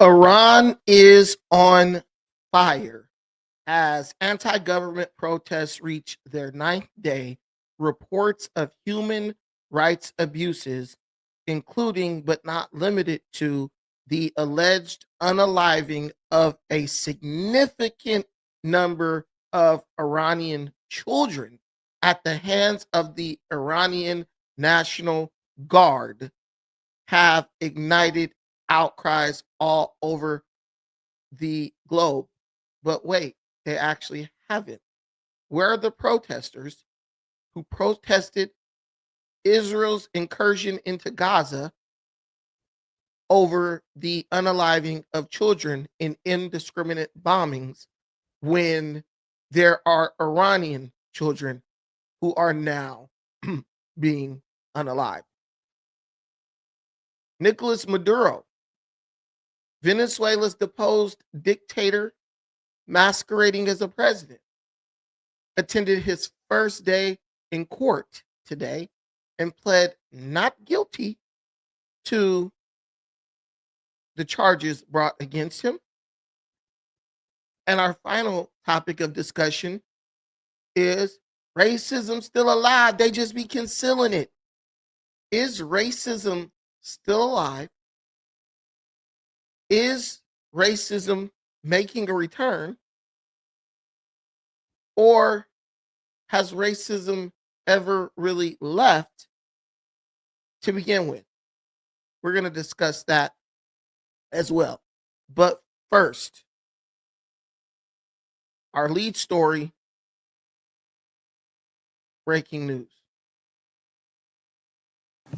Iran is on fire as anti government protests reach their ninth day. Reports of human rights abuses, including but not limited to the alleged unaliving of a significant number of Iranian children at the hands of the Iranian National Guard, have ignited outcries all over the globe. But wait, they actually haven't. Where are the protesters who protested Israel's incursion into Gaza over the unaliving of children in indiscriminate bombings when there are Iranian children who are now being unalived? Nicolas Maduro, Venezuela's deposed dictator masquerading as a president, attended his first day in court today and pled not guilty to the charges brought against him. And our final topic of discussion is racism still alive? They just be concealing it. Is racism still alive? Is racism making a return? Or has racism ever really left to begin with? We're going to discuss that as well. But first, our lead story, breaking news.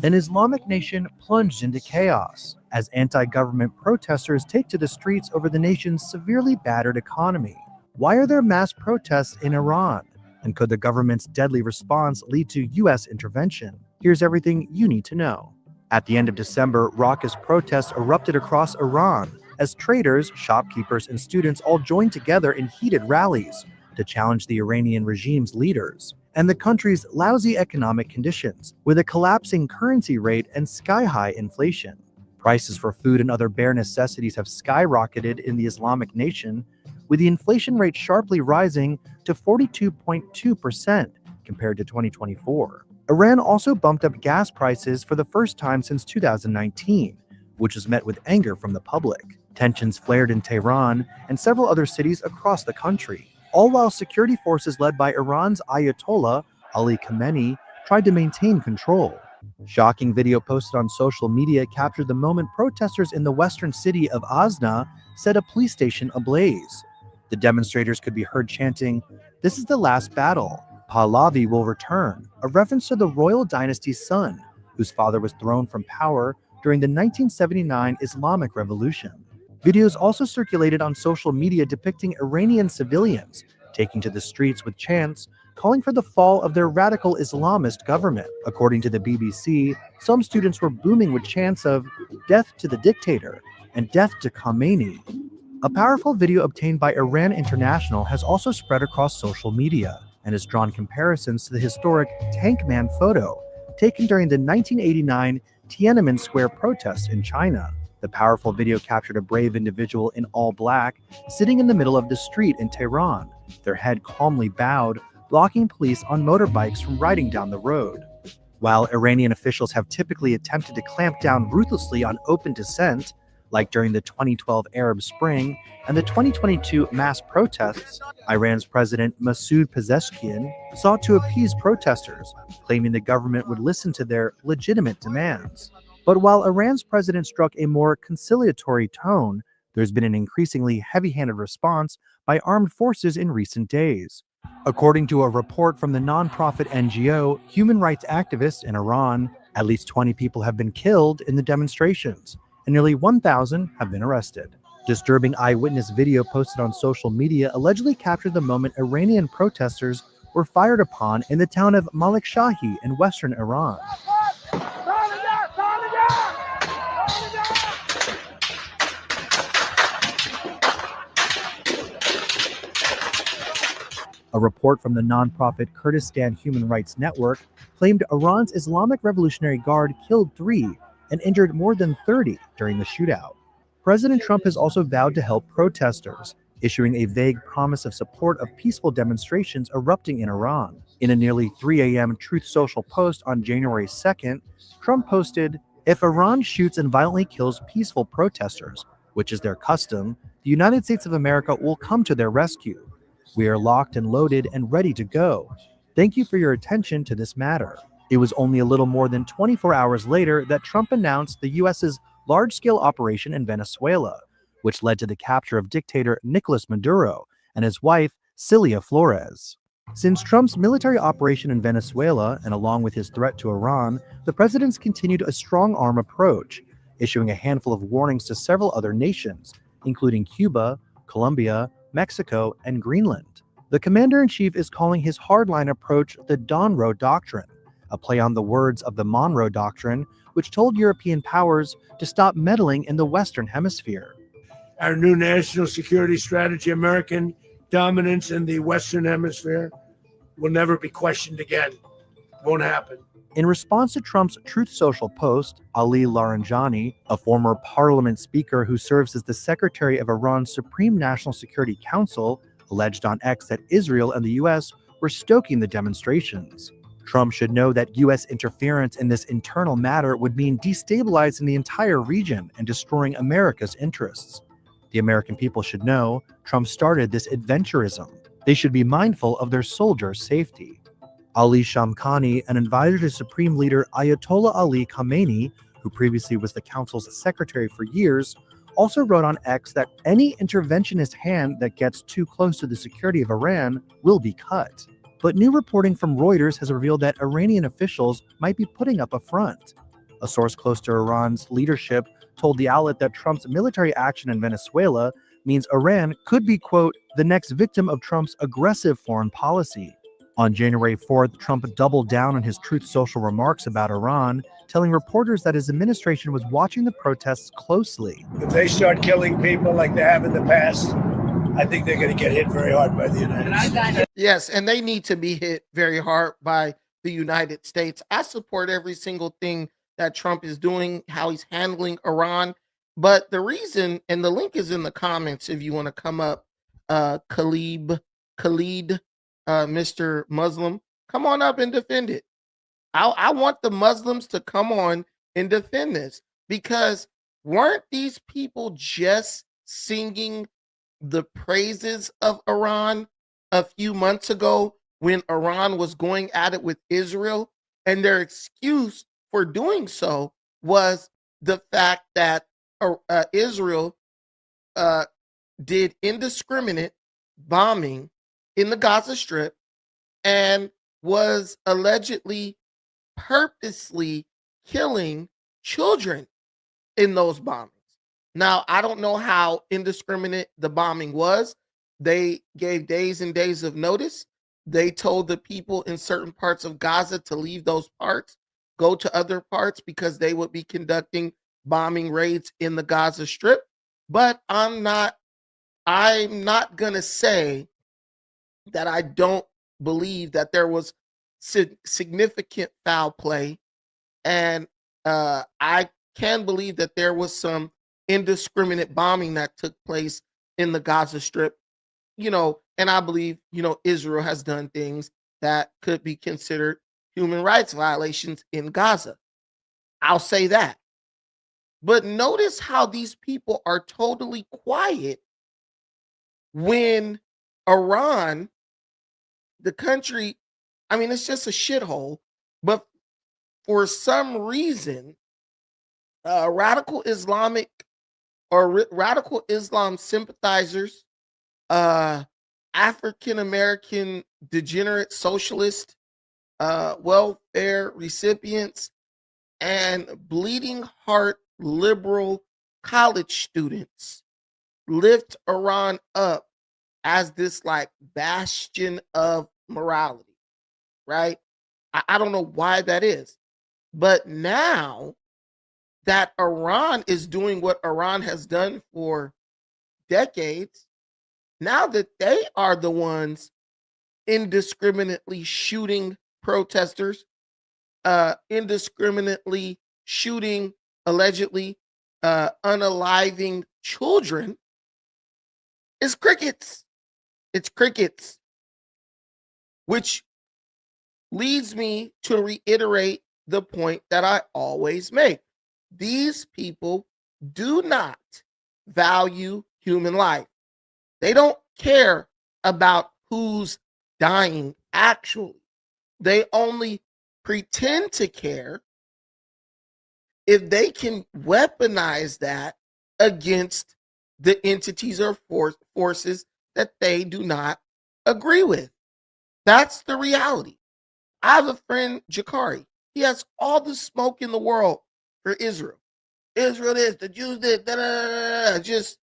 An Islamic nation plunged into chaos as anti-government protesters take to the streets over the nation's severely battered economy. Why are there mass protests in Iran? And could the government's deadly response lead to U.S. intervention? Here's everything you need to know. At the end of December, raucous protests erupted across Iran as traders, shopkeepers, and students all joined together in heated rallies to challenge the Iranian regime's leaders and the country's lousy economic conditions, with a collapsing currency rate and sky-high inflation. Prices for food and other bare necessities have skyrocketed in the Islamic nation, with the inflation rate sharply rising to 42.2% compared to 2024. Iran also bumped up gas prices for the first time since 2019, which was met with anger from the public. Tensions flared in Tehran and several other cities across the country, all while security forces led by Iran's Ayatollah Ali Khamenei tried to maintain control. Shocking video posted on social media captured the moment protesters in the western city of Azna set a police station ablaze. The demonstrators could be heard chanting, "This is the last battle. Pahlavi will return," a reference to the royal dynasty's son, whose father was thrown from power during the 1979 Islamic Revolution. Videos also circulated on social media depicting Iranian civilians taking to the streets with chants calling for the fall of their radical Islamist government. According to the BBC, some students were booming with chants of "Death to the dictator" and "Death to Khamenei." A powerful video obtained by Iran International has also spread across social media and has drawn comparisons to the historic Tank Man photo taken during the 1989 Tiananmen Square protests in China. The powerful video captured a brave individual in all black sitting in the middle of the street in Tehran, their head calmly bowed, blocking police on motorbikes from riding down the road. While Iranian officials have typically attempted to clamp down ruthlessly on open dissent, like during the 2012 Arab Spring and the 2022 mass protests, Iran's President Masoud Pezeshkian sought to appease protesters, claiming the government would listen to their legitimate demands. But while Iran's president struck a more conciliatory tone, there's been an increasingly heavy-handed response by armed forces in recent days. According to a report from the nonprofit NGO Human Rights Activists in Iran, at least 20 people have been killed in the demonstrations, and nearly 1,000 have been arrested. Disturbing eyewitness video posted on social media allegedly captured the moment Iranian protesters were fired upon in the town of Malikshahi in western Iran. A report from the nonprofit Kurdistan Human Rights Network claimed Iran's Islamic Revolutionary Guard killed 3 and injured more than 30 during the shootout. President Trump has also vowed to help protesters, issuing a vague promise of support of peaceful demonstrations erupting in Iran. In a nearly 3 a.m. Truth Social post on January 2nd, Trump posted, "If Iran shoots and violently kills peaceful protesters, which is their custom, the United States of America will come to their rescue. We are locked and loaded and ready to go. Thank you for your attention to this matter." It was only a little more than 24 hours later that Trump announced the U.S.'s large-scale operation in Venezuela, which led to the capture of dictator Nicolas Maduro and his wife, Cilia Flores. Since Trump's military operation in Venezuela, and along with his threat to Iran, the president's continued a strong-arm approach, issuing a handful of warnings to several other nations, including Cuba, Colombia, Mexico, and Greenland. The commander-in-chief is calling his hardline approach the Monroe Doctrine, a play on the words of the Monroe Doctrine, which told European powers to stop meddling in the Western Hemisphere. Our new national security strategy, American dominance in the Western Hemisphere, will never be questioned again. Won't happen. In response to Trump's Truth Social post, Ali Laranjani, a former parliament speaker who serves as the secretary of Iran's Supreme National Security Council, alleged on X that Israel and the U.S. were stoking the demonstrations. Trump should know that U.S. interference in this internal matter would mean destabilizing the entire region and destroying America's interests. The American people should know Trump started this adventurism. They should be mindful of their soldiers' safety. Ali Shamkhani, an advisor to Supreme Leader Ayatollah Ali Khamenei, who previously was the council's secretary for years, also wrote on X that any interventionist hand that gets too close to the security of Iran will be cut. But new reporting from Reuters has revealed that Iranian officials might be putting up a front. A source close to Iran's leadership told the outlet that Trump's military action in Venezuela means Iran could be, quote, the next victim of Trump's aggressive foreign policy. On January 4th, Trump doubled down on his Truth Social remarks about Iran, telling reporters that his administration was watching the protests closely. If they start killing people like they have in the past, I think they're going to get hit very hard by the United States. Yes, and they need to be hit very hard by the United States. I support every single thing that Trump is doing, how he's handling Iran. But the reason, and the link is in the comments if you want to come up, Khalid, Mr. Muslim, come on up and defend it. I want the Muslims to come on and defend this, because weren't these people just singing the praises of Iran a few months ago when Iran was going at it with Israel? And their excuse for doing so was the fact that Israel did indiscriminate bombing in the Gaza Strip and was allegedly purposely killing children in those bombings. Now, I don't know how indiscriminate the bombing was. They gave days and days of notice. They told the people in certain parts of Gaza to leave those parts, go to other parts, because they would be conducting bombing raids in the Gaza Strip. But I'm not going to say that I don't believe that there was significant foul play. And I can believe that there was some indiscriminate bombing that took place in the Gaza Strip, and I believe, Israel has done things that could be considered human rights violations in Gaza. I'll say that. But notice how these people are totally quiet when Iran, the country, it's just a shithole, but for some reason, radical Islamic or radical Islam sympathizers, African American degenerate socialist, welfare recipients, and bleeding heart liberal college students lift Iran up as this like bastion of morality, right? I don't know why that is. But now that Iran is doing what Iran has done for decades, now that they are the ones indiscriminately shooting protesters, indiscriminately shooting allegedly unaliving children is crickets. It's crickets, which leads me to reiterate the point that I always make. These people do not value human life. They don't care about who's dying actually. They only pretend to care if they can weaponize that against the entities or forces that they do not agree with. That's the reality. I have a friend, Jakari. He has all the smoke in the world for Israel. Israel is the Jews did, just,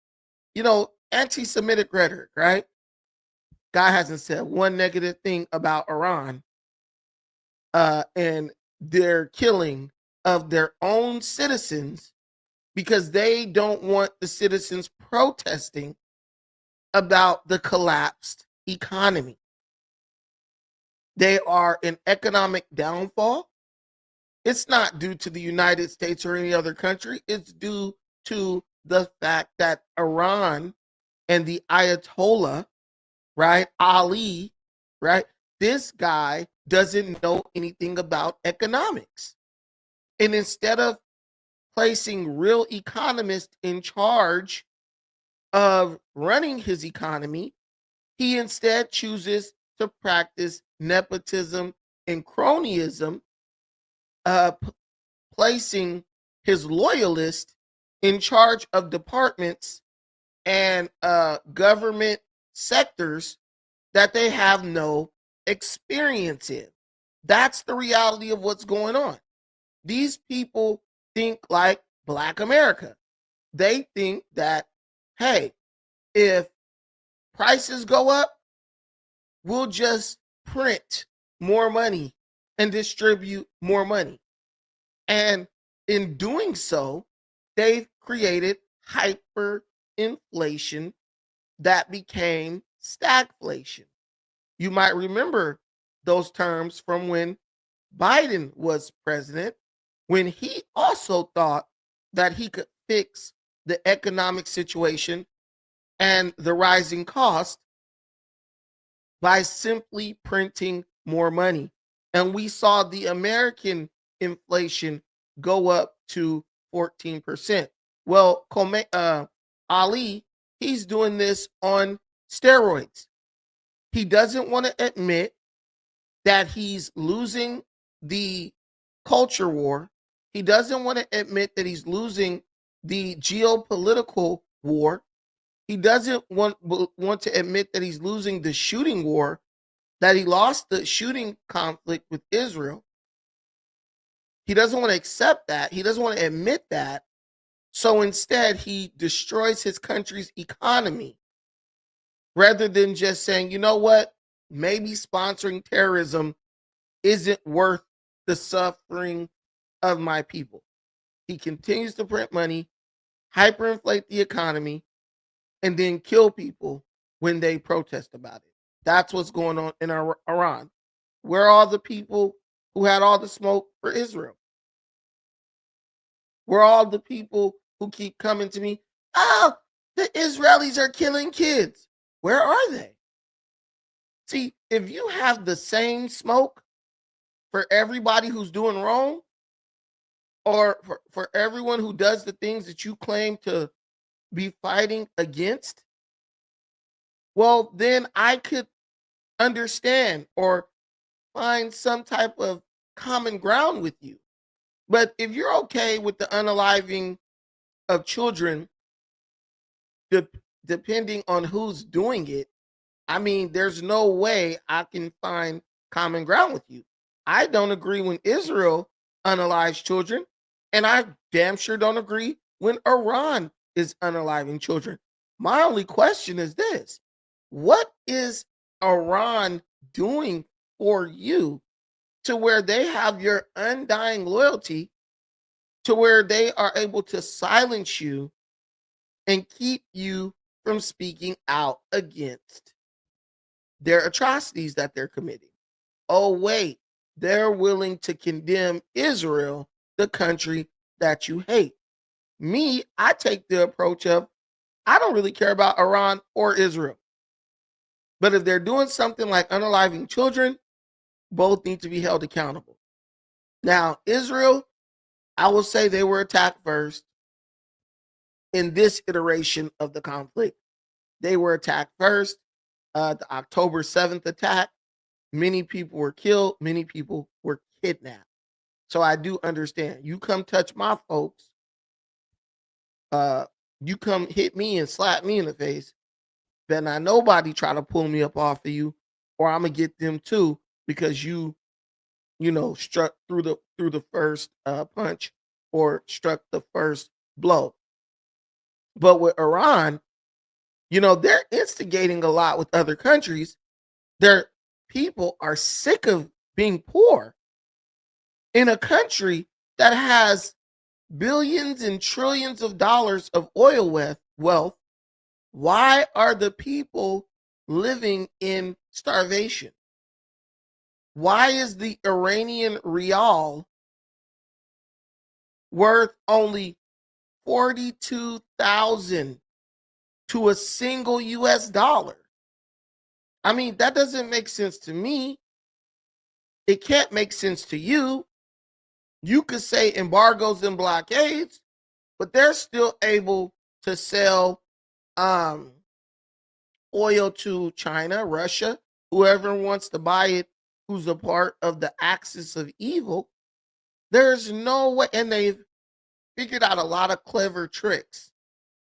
anti-Semitic rhetoric, right? Guy hasn't said one negative thing about Iran and their killing of their own citizens because they don't want the citizens protesting about the collapsed economy. They are an economic downfall. It's not due to the United States or any other country. It's due to the fact that Iran and the Ayatollah, right, Ali, right, this guy doesn't know anything about economics. And instead of placing real economists in charge of running his economy, he instead chooses to practice nepotism and cronyism, placing his loyalists in charge of departments and government sectors that they have no experience in. That's the reality of what's going on. These people think like Black America. They think that, hey, if prices go up, we'll just print more money and distribute more money. And in doing so, they've created hyperinflation that became stagflation. You might remember those terms from when Biden was president, when he also thought that he could fix the economic situation and the rising cost by simply printing more money. And we saw the American inflation go up to 14%. Well, Ali, he's doing this on steroids. He doesn't want to admit that he's losing the culture war. He doesn't want to admit that he's losing the geopolitical war. He doesn't want to admit that he's losing the shooting war, that he lost the shooting conflict with Israel. He doesn't want to accept that. He doesn't want to admit that. So instead, he destroys his country's economy rather than just saying, you know what, maybe sponsoring terrorism isn't worth the suffering of my people. He continues to print money, hyperinflate the economy, and then kill people when they protest about it. That's what's going on in Iran. Where are all the people who had all the smoke for Israel? Where are all the people who keep coming to me? Oh, the Israelis are killing kids. Where are they? See, if you have the same smoke for everybody who's doing wrong, or for everyone who does the things that you claim to be fighting against, well, then I could understand or find some type of common ground with you. But if you're okay with the unaliving of children, depending on who's doing it, I mean, there's no way I can find common ground with you. I don't agree when Israel unalives children, and I damn sure don't agree when Iran is unaliving children. My only question is this: what is Iran doing for you to where they have your undying loyalty, to where they are able to silence you and keep you from speaking out against their atrocities that they're committing? Oh, wait, they're willing to condemn Israel, the country that you hate. Me, I take the approach of I don't really care about Iran or Israel. But if they're doing something like unaliving children, both need to be held accountable. Now, Israel, I will say they were attacked first in this iteration of the conflict. They were attacked first. The October 7th attack, many people were killed, many people were kidnapped. So I do understand. You come touch my folks, uh, you come hit me and slap me in the face, better not nobody try to pull me up off of you, or I'm gonna get them too because you struck through the first punch or struck the first blow. But with Iran, they're instigating a lot with other countries. Their people are sick of being poor in a country that has billions and trillions of dollars of oil wealth. Why are the people living in starvation? Why is the Iranian rial worth only 42,000 to a single US dollar? I mean, that doesn't make sense to me. It can't make sense to you. You could say embargoes and blockades, but they're still able to sell um, oil to China, Russia, whoever wants to buy it, who's a part of the axis of evil. There's no way, and they've figured out a lot of clever tricks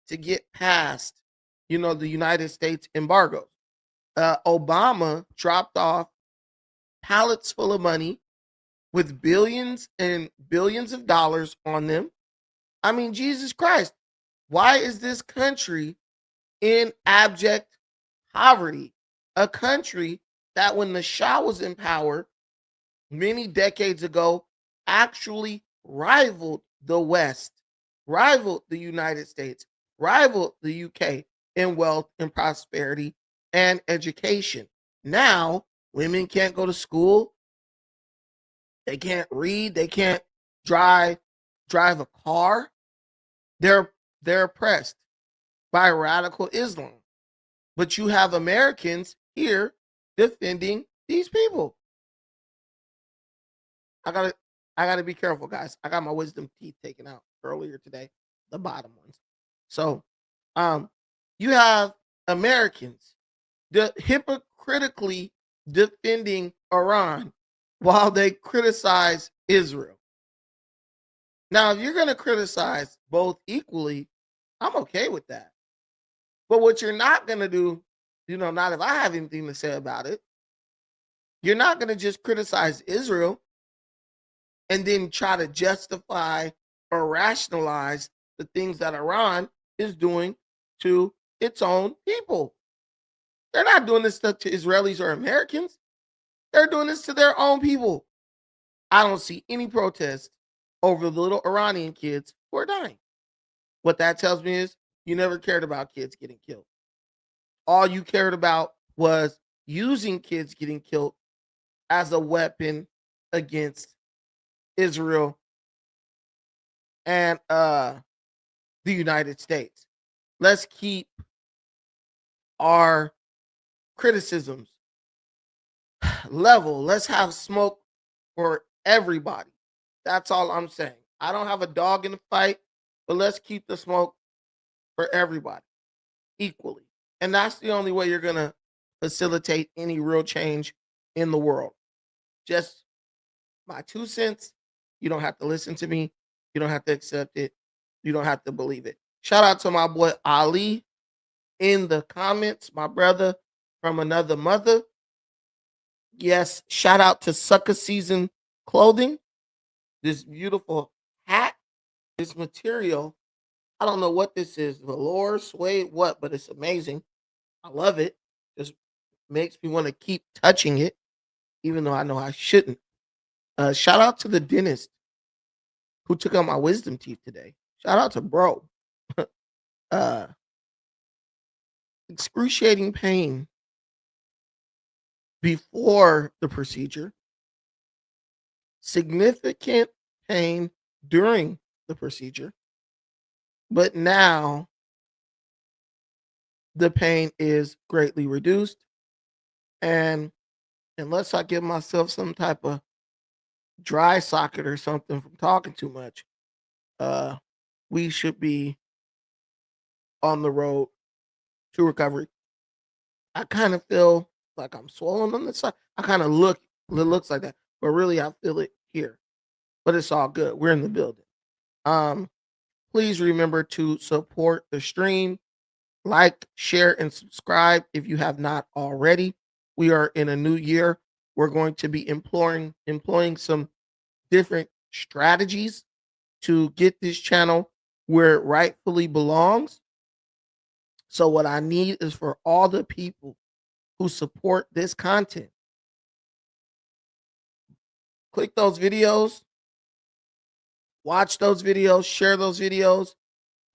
to get past, the United States embargoes. Obama dropped off pallets full of money with billions and billions of dollars on them. I mean, Jesus Christ, why is this country in abject poverty? A country that, when the Shah was in power many decades ago, actually rivaled the West, rivaled the United States, rivaled the UK in wealth and prosperity and education. Now, women can't go to school. They can't read. They can't drive a car. They're oppressed by radical Islam. But you have Americans here defending these people. I gotta be careful, guys. I got my wisdom teeth taken out earlier today, the bottom ones. So, you have Americans hypocritically defending Iran while they criticize Israel. Now, if you're gonna criticize both equally, I'm okay with that. But what you're not gonna do, not if I have anything to say about it, you're not gonna just criticize Israel and then try to justify or rationalize the things that Iran is doing to its own people. They're not doing this stuff to Israelis or Americans. They're doing this to their own people. I don't see any protest over the little Iranian kids who are dying. What that tells me is you never cared about kids getting killed. All you cared about was using kids getting killed as a weapon against Israel and the United States. Let's keep our criticisms level. Let's have smoke for everybody. That's all I'm saying. I don't have a dog in the fight, but let's keep the smoke for everybody equally. And that's the only way you're going to facilitate any real change in the world. Just my 2 cents. You don't have to listen to me. You don't have to accept it. You don't have to believe it. Shout out to my boy Ali in the comments, my brother from another mother. Yes, shout out to Sucker Season Clothing. This beautiful hat, this material. I don't know what this is, velour, suede, what, but it's amazing. I love it. Just makes me want to keep touching it, even though I know I shouldn't. Shout out to the dentist who took out my wisdom teeth today. Shout out to bro. uh Excruciating pain before the procedure, significant pain during the procedure, But now the pain is greatly reduced. And unless I give myself some type of dry socket or something from talking too much, uh, we should be on the road to recovery. I kind of feel like I'm swollen on the side. I kind of look, it looks like that, but really I feel it here. But it's all good. We're in the building. Um, Please remember to support the stream, like, share, and subscribe if you have not already. We are in a new year. We're going to be employing some different strategies to get this channel where it rightfully belongs. So what I need is for all the people who support this content, click those videos, watch those videos, share those videos,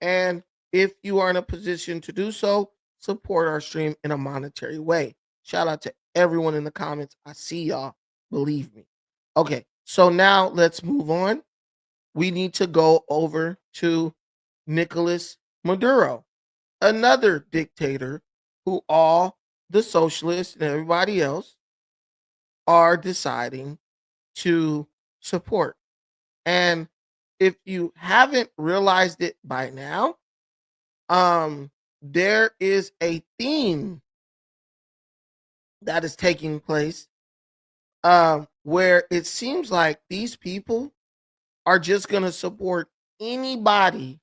and if you are in a position to do so, support our stream in a monetary way. Shout out to everyone in the comments. I see y'all. Believe me. Okay, so now let's move on. We need to go over to Nicolas Maduro, another dictator who all the socialists and everybody else are deciding to support. And if you haven't realized it by now, there is a theme that is taking place where it seems like these people are just going to support anybody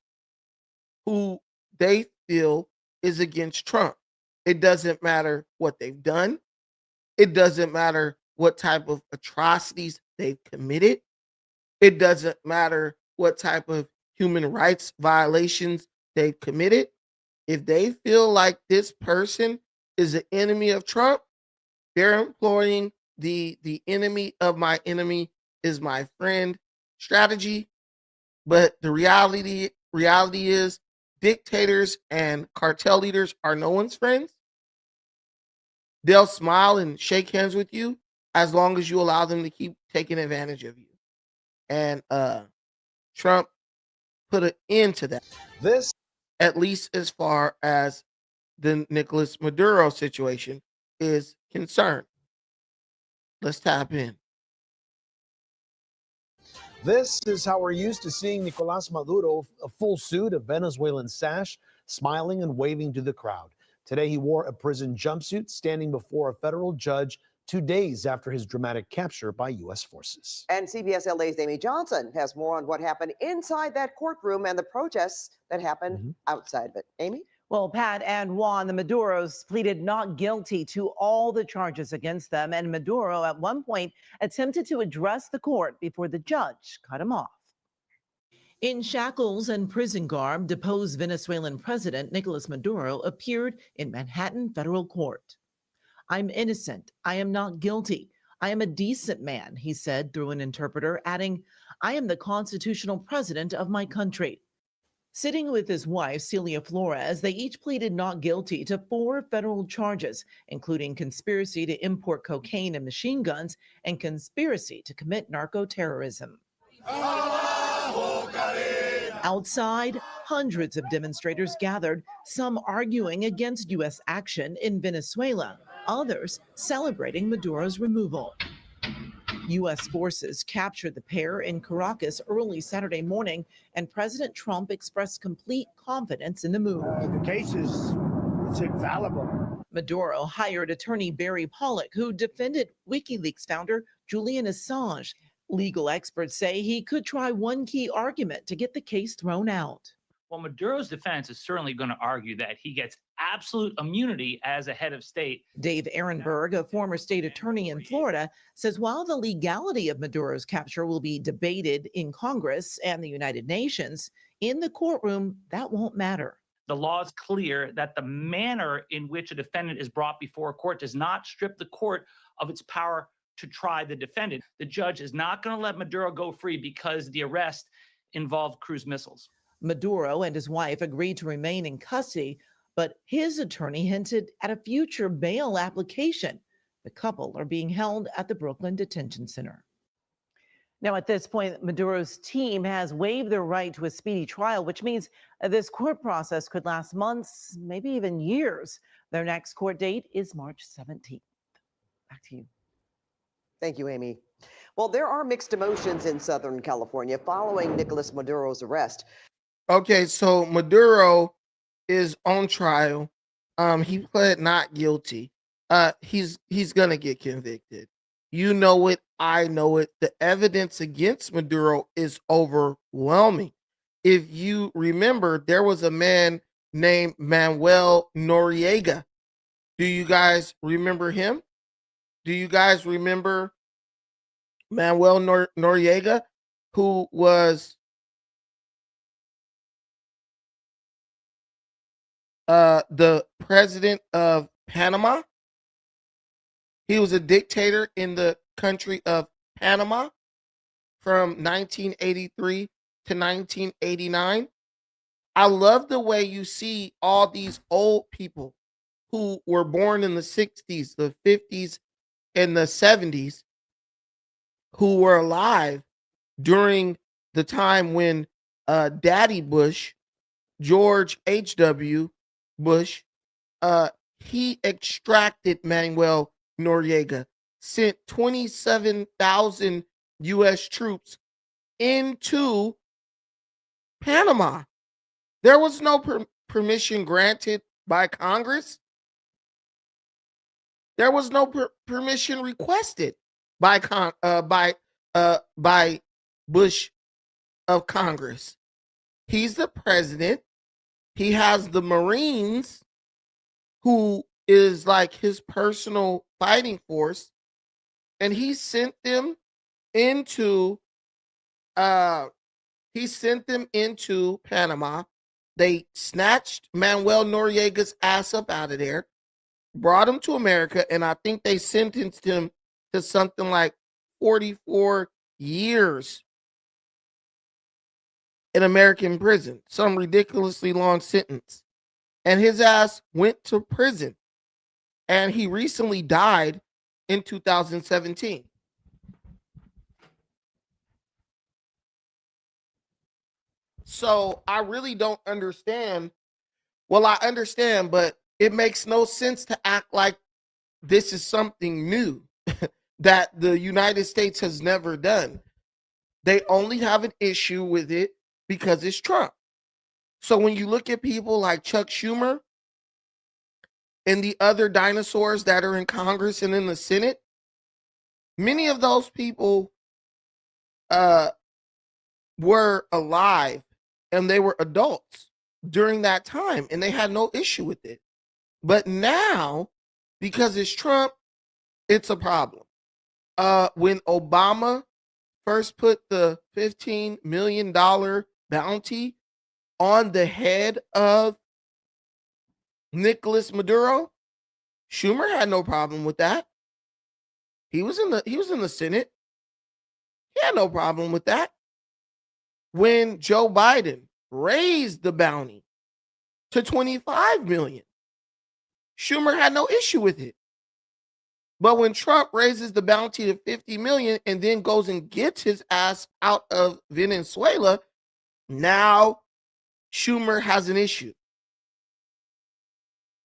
who they feel is against Trump. It doesn't matter what they've done. It doesn't matter what type of atrocities they've committed. It doesn't matter what type of human rights violations they've committed. If they feel like this person is an enemy of Trump, they're employing the enemy of my enemy is my friend strategy. But the reality is dictators and cartel leaders are no one's friends. They'll smile and shake hands with you as long as you allow them to keep taking advantage of you. And Trump put an end to that. This, at least as far as the Nicolas Maduro situation is concerned. Let's tap in. this is how we're used to seeing Nicolas Maduro, a full suit, a Venezuelan sash, smiling and waving to the crowd. Today, he wore a prison jumpsuit, standing before a federal judge 2 days after his dramatic capture by U.S. forces. And CBS LA's Amy Johnson has more on what happened inside that courtroom and the protests that happened outside of it. Amy? Well, Pat and Juan, the Maduros pleaded not guilty to all the charges against them, and Maduro at one point attempted to address the court before the judge cut him off. In shackles and prison garb, deposed Venezuelan President Nicolas Maduro appeared in Manhattan federal court. "I'm innocent. I am not guilty. I am a decent man," he said through an interpreter, adding, "I am the constitutional president of my country." Sitting with his wife, Celia Flores, they each pleaded not guilty to 4 federal charges, including conspiracy to import cocaine and machine guns and conspiracy to commit narco-terrorism. Outside, hundreds of demonstrators gathered, some arguing against U.S. action in Venezuela, others celebrating Maduro's removal. U.S. forces captured the pair in Caracas early Saturday morning, and President Trump expressed complete confidence in the move. The case is infallible. Maduro hired attorney Barry Pollock, who defended WikiLeaks founder Julian Assange. Legal experts say he could try one key argument to get the case thrown out. Well, Maduro's defense is certainly going to argue that he gets absolute immunity as a head of state. Dave Ehrenberg, a former state attorney in Florida, says while the legality of Maduro's capture will be debated in Congress and the United Nations, in the courtroom, that won't matter. The law is clear that the manner in which a defendant is brought before a court does not strip the court of its power to try the defendant. The judge is not going to let Maduro go free because the arrest involved cruise missiles. Maduro and his wife agreed to remain in custody, but his attorney hinted at a future bail application. The couple are being held at the Brooklyn Detention Center. Now, at this point, Maduro's team has waived their right to a speedy trial, which means this court process could last months, maybe even years. Their next court date is March 17th. Back to you. Thank you, Amy. Well, there are mixed emotions in Southern California following Nicolas Maduro's arrest. Okay, so Maduro is on trial. He pled not guilty. He's gonna get convicted. You know it, I know it. The evidence against Maduro is overwhelming. If you remember, there was a man named Manuel Noriega. Do you guys remember him? Do you guys remember Manuel Noriega, who was the president of Panama? He was a dictator in the country of Panama from 1983 to 1989. I love the way you see all these old people who were born in the 60s, the 50s, and the 70s who were alive during the time when Daddy Bush, George H.W. Bush, he extracted Manuel Noriega, sent 27,000 U.S. troops into Panama. There was no permission granted by Congress. There was no permission requested by by Bush of Congress. He's the president. He has the Marines, who is like his personal fighting force, and he sent them into Panama. They snatched Manuel Noriega's ass up out of there, brought him to America, and I think they sentenced him to something like 44 years in American prison, some ridiculously long sentence. And his ass went to prison. And he recently died in 2017. So I really don't understand. Well, I understand, but it makes no sense to act like this is something new that the United States has never done. They only have an issue with it because it's Trump. So when you look at people like Chuck Schumer and the other dinosaurs that are in Congress and in the Senate, many of those people were alive and they were adults during that time and they had no issue with it. But now, because it's Trump, it's a problem. When Obama first put the $15 million bounty on the head of Nicolas Maduro, Schumer had no problem with that. He was in the Senate. He had no problem with that. When Joe Biden raised the bounty to 25 million, Schumer had no issue with it. But when Trump raises the bounty to 50 million and then goes and gets his ass out of Venezuela, now Schumer has an issue.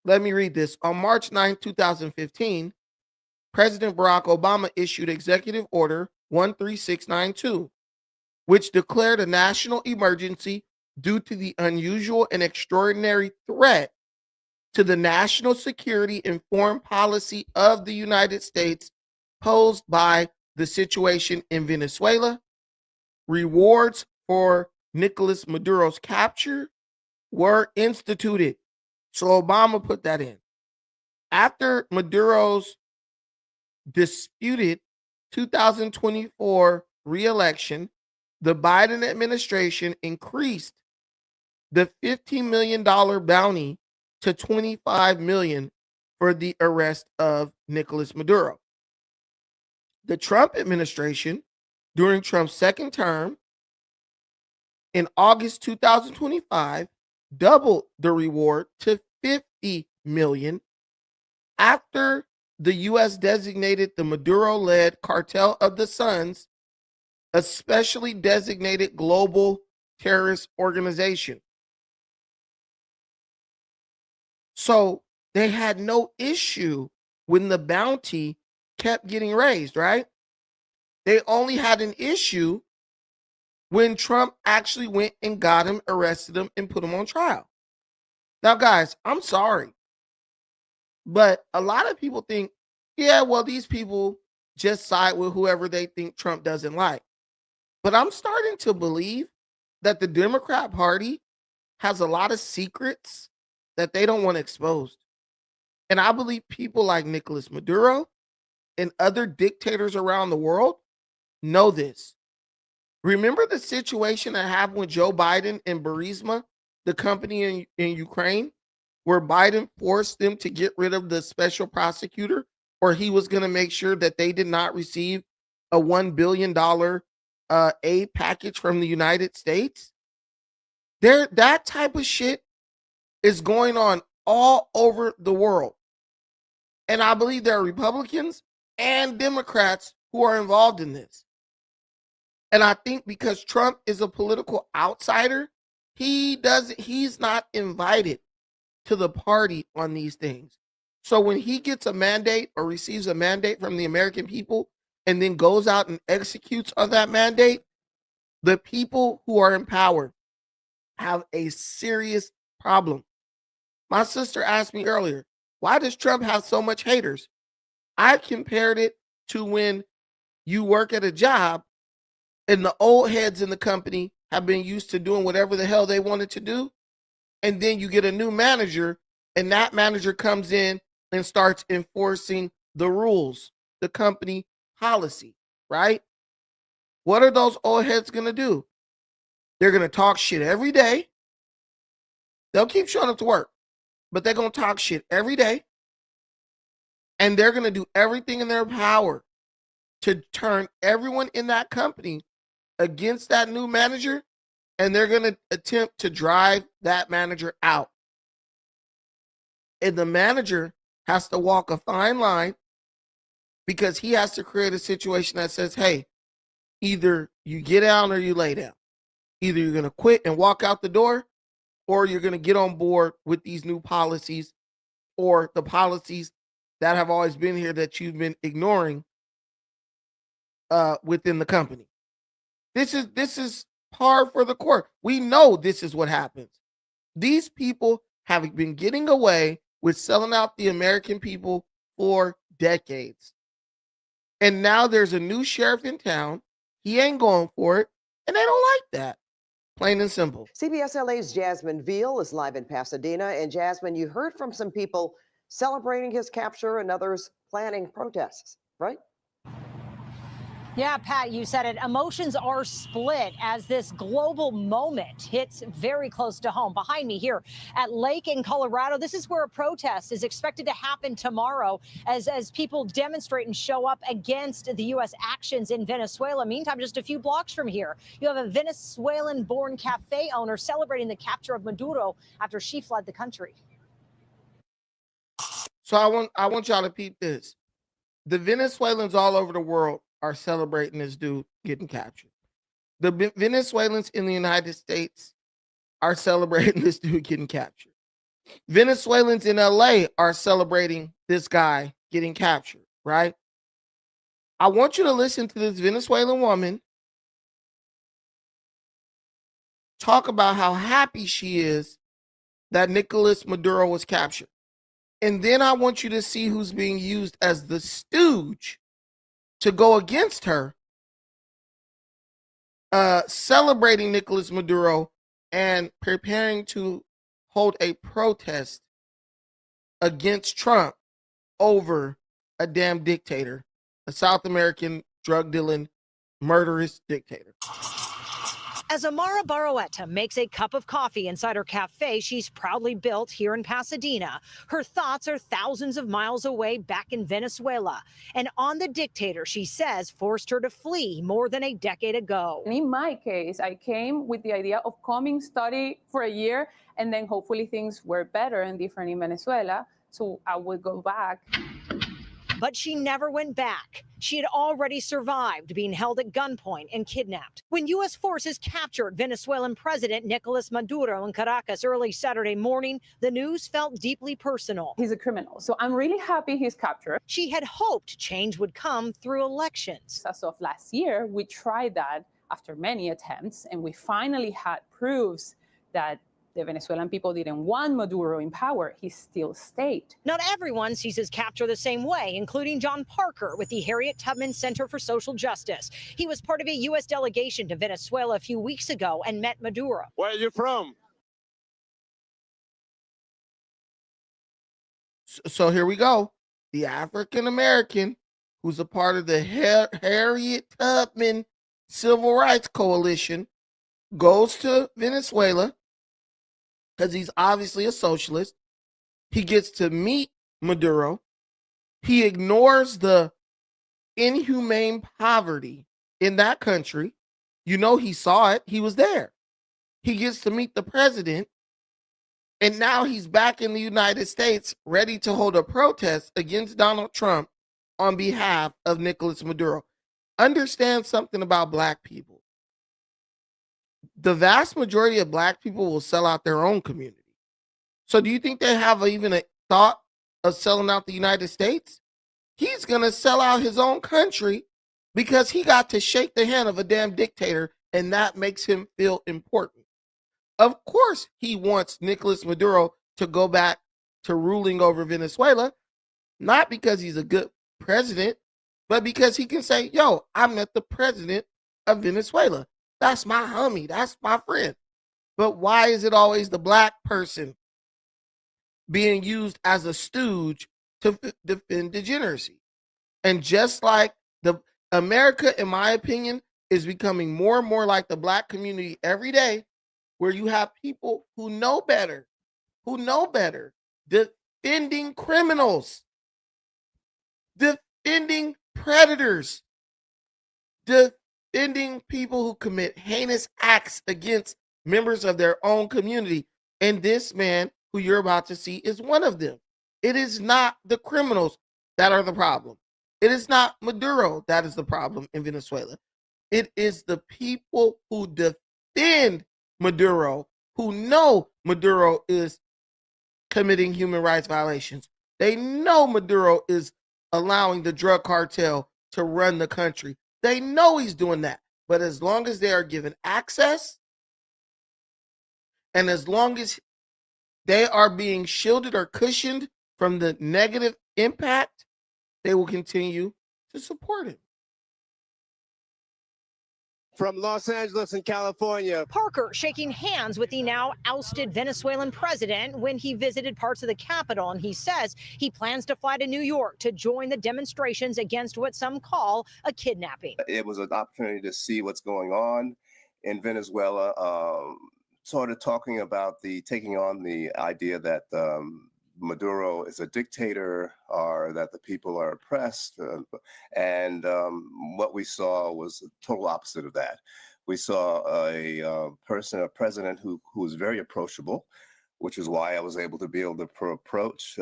Let me read this. On March 9, 2015, President Barack Obama issued Executive Order 13692, which declared a national emergency due to the unusual and extraordinary threat to the national security and foreign policy of the United States posed by the situation in Venezuela. Rewards for Nicolas Maduro's capture were instituted. So Obama put that in. After Maduro's disputed 2024 re-election, the Biden administration increased the $15 million bounty to $25 million for the arrest of Nicolas Maduro. The Trump administration, during Trump's second term, in August 2025, doubled the reward to $50 million after the U.S. designated the Maduro-led Cartel of the Suns a specially designated global terrorist organization. So they had no issue when the bounty kept getting raised, right? They only had an issue when Trump actually went and got him, arrested him, and put him on trial. Now, guys, I'm sorry, but a lot of people think, yeah, well, these people just side with whoever they think Trump doesn't like. But I'm starting to believe that the Democrat Party has a lot of secrets that they don't want exposed. And I believe people like Nicolas Maduro and other dictators around the world know this. Remember the situation that happened with Joe Biden and Burisma, the company in Ukraine, where Biden forced them to get rid of the special prosecutor, or he was going to make sure that they did not receive a $1 billion aid package from the United States? That type of shit is going on all over the world. And I believe there are Republicans and Democrats who are involved in this. And I think because Trump is a political outsider, he's not invited to the party on these things. So when he gets a mandate or receives a mandate from the American people and then goes out and executes on that mandate, the people who are in power have a serious problem. My sister asked me earlier, why does Trump have so much haters? I compared it to when you work at a job and the old heads in the company have been used to doing whatever the hell they wanted to do. And then you get a new manager, and that manager comes in and starts enforcing the rules, the company policy, right? What are those old heads going to do? They're going to talk shit every day. They'll keep showing up to work, but they're going to talk shit every day. And they're going to do everything in their power to turn everyone in that company against that new manager, and they're going to attempt to drive that manager out. And the manager has to walk a fine line because he has to create a situation that says, hey, either you get down or you lay down. Either you're going to quit and walk out the door, or you're going to get on board with these new policies or the policies that have always been here that you've been ignoring within the company. This is par for the course. We know this is what happens. These people have been getting away with selling out the American people for decades. And now there's a new sheriff in town. He ain't going for it, and they don't like that. Plain and simple. CBS LA's Jasmine Veal is live in Pasadena. And Jasmine, you heard from some people celebrating his capture and others planning protests, right? Yeah, Pat, you said it. Emotions are split as this global moment hits very close to home. Behind me here at Lake in Colorado, this is where a protest is expected to happen tomorrow as people demonstrate and show up against the U.S. actions in Venezuela. Meantime, just a few blocks from here, you have a Venezuelan-born cafe owner celebrating the capture of Maduro after she fled the country. So I want y'all to peep this. The Venezuelans all over the world are celebrating this dude getting captured. The Venezuelans in the United States are celebrating this dude getting captured. Venezuelans in LA are celebrating this guy getting captured, right? I want you to listen to this Venezuelan woman talk about how happy she is that Nicolas Maduro was captured. And then I want you to see who's being used as the stooge to go against her, celebrating Nicolas Maduro and preparing to hold a protest against Trump over a damn dictator, a South American drug dealing, murderous dictator. As Amara Barroetta makes a cup of coffee inside her cafe she's proudly built here in Pasadena, her thoughts are thousands of miles away back in Venezuela and on the dictator she says forced her to flee more than a decade ago. In my case, I came with the idea of coming, study for a year, and then hopefully things were better and different in Venezuela, so I would go back. but she never went back. She had already survived being held at gunpoint and kidnapped. When U.S. forces captured Venezuelan President Nicolas Maduro in Caracas early Saturday morning, the news felt deeply personal. He's a criminal, so I'm really happy he's captured. She had hoped change would come through elections. As of last year, we tried that after many attempts, and we finally had proofs that the Venezuelan people didn't want Maduro in power. He still stayed. Not everyone sees his capture the same way, including John Parker with the Harriet Tubman Center for Social Justice. He was part of a U.S. delegation to Venezuela a few weeks ago and met Maduro. Where are you from? So here we go. The African American who's a part of the Harriet Tubman Civil Rights Coalition goes to Venezuela because he's obviously a socialist. He gets to meet Maduro. He ignores the inhumane poverty in that country. You know, he saw it. He was there. He gets to meet the president. And now he's back in the United States ready to hold a protest against Donald Trump on behalf of Nicolas Maduro. Understand something about Black people. The vast majority of Black people will sell out their own community. So do you think they have even a thought of selling out the United States? He's going to sell out his own country because he got to shake the hand of a damn dictator, and that makes him feel important. Of course, he wants Nicolas Maduro to go back to ruling over Venezuela, not because he's a good president, but because he can say, yo, I met the president of Venezuela. That's my homie. That's my friend. But why is it always the Black person being used as a stooge to defend degeneracy? And just like the America, in my opinion, is becoming more and more like the Black community every day, where you have people who know better, defending criminals, defending predators, defending people who commit heinous acts against members of their own community. And this man who you're about to see is one of them. It is not the criminals that are the problem. It is not Maduro that is the problem in Venezuela. It is the people who defend Maduro, who know Maduro is committing human rights violations. They know Maduro is allowing the drug cartel to run the country. They know he's doing that. But as long as they are given access, and as long as they are being shielded or cushioned from the negative impact, they will continue to support him. From Los Angeles in California. Parker shaking hands with the now ousted Venezuelan president when he visited parts of the capital, and he says he plans to fly to New York to join the demonstrations against what some call a kidnapping. It was an opportunity to see what's going on in Venezuela, sort of talking about taking on the idea that Maduro is a dictator or that the people are oppressed. And what we saw was the total opposite of that. We saw a president who was very approachable, which is why I was able to approach.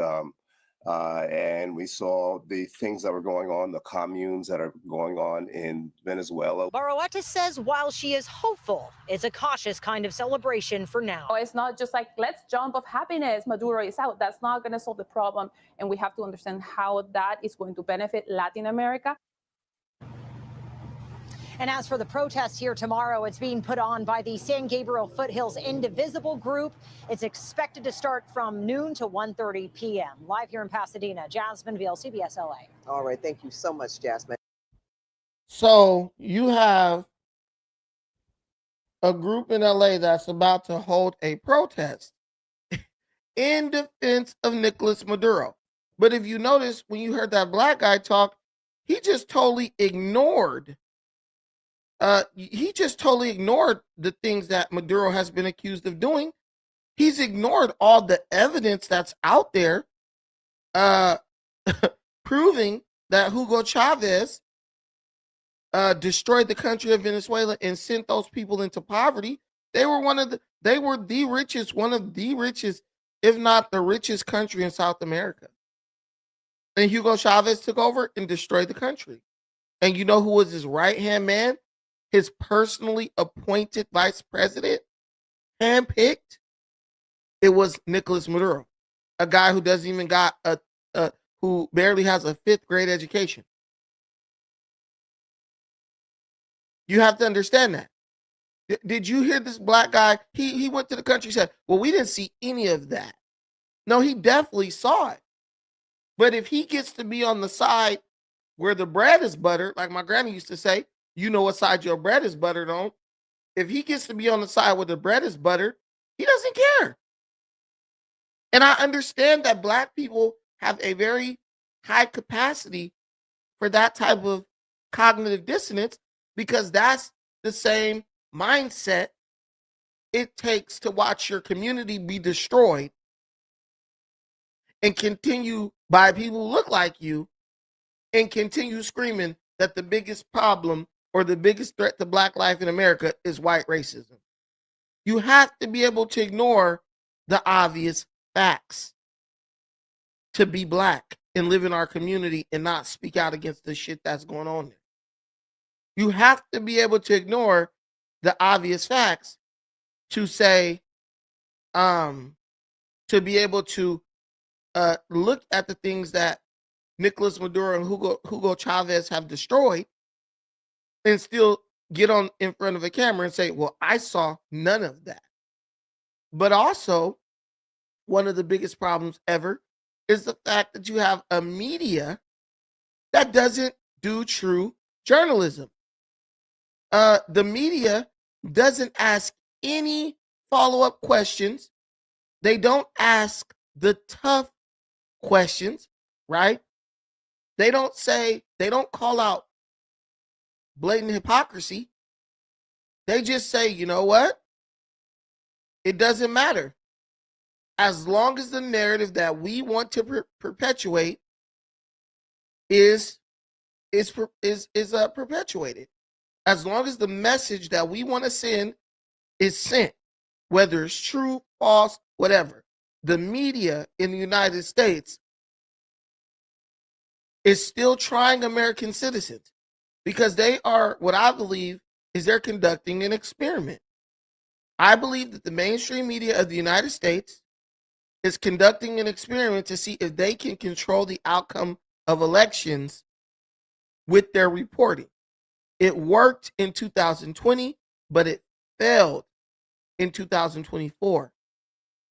And we saw the things that were going on, the communes that are going on in Venezuela. Barroeta says while she is hopeful, it's a cautious kind of celebration for now. It's not just like, let's jump of happiness, Maduro is out. That's not going to solve the problem. And we have to understand how that is going to benefit Latin America. And as for the protest here tomorrow, it's being put on by the San Gabriel Foothills Indivisible Group. It's expected to start from noon to 1:30 p.m. Live here in Pasadena, Jasmine Veal, CBS LA. All right. Thank you so much, Jasmine. So you have a group in LA that's about to hold a protest in defense of Nicolas Maduro. But if you notice, when you heard that Black guy talk, he just totally ignored the things that Maduro has been accused of doing. He's ignored all the evidence that's out there proving that Hugo Chavez destroyed the country of Venezuela and sent those people into poverty. They were one of the richest, if not the richest country in South America. And Hugo Chavez took over and destroyed the country. And you know who was his right-hand man? His personally appointed vice president, handpicked? It was Nicolas Maduro, a guy who doesn't even got who barely has a 5th grade education. You have to understand that. Did you hear this black guy? He went to the country and said, well, we didn't see any of that. No, he definitely saw it. But if he gets to be on the side where the bread is buttered, like my granny used to say, you know what side your bread is buttered on. If he gets to be on the side where the bread is buttered, he doesn't care. And I understand that black people have a very high capacity for that type of cognitive dissonance, because that's the same mindset it takes to watch your community be destroyed and continue by people who look like you and continue screaming that the biggest problem or the biggest threat to black life in America is white racism. You have to be able to ignore the obvious facts to be black and live in our community and not speak out against the shit that's going on there. You have to be able to ignore the obvious facts to say, to be able to look at the things that Nicolas Maduro and Hugo Chavez have destroyed and still get on in front of a camera and say, well, I saw none of that. But also, one of the biggest problems ever is the fact that you have a media that doesn't do true journalism. The media doesn't ask any follow-up questions. They don't ask the tough questions, right? They don't call out blatant hypocrisy. They just say, you know what? It doesn't matter. As long as the narrative that we want to perpetuate is perpetuated. As long as the message that we want to send is sent, whether it's true, false, whatever. The media in the United States is still trying American citizens because they are, what I believe, is they're conducting an experiment. I believe that the mainstream media of the United States is conducting an experiment to see if they can control the outcome of elections with their reporting. It worked in 2020, but it failed in 2024.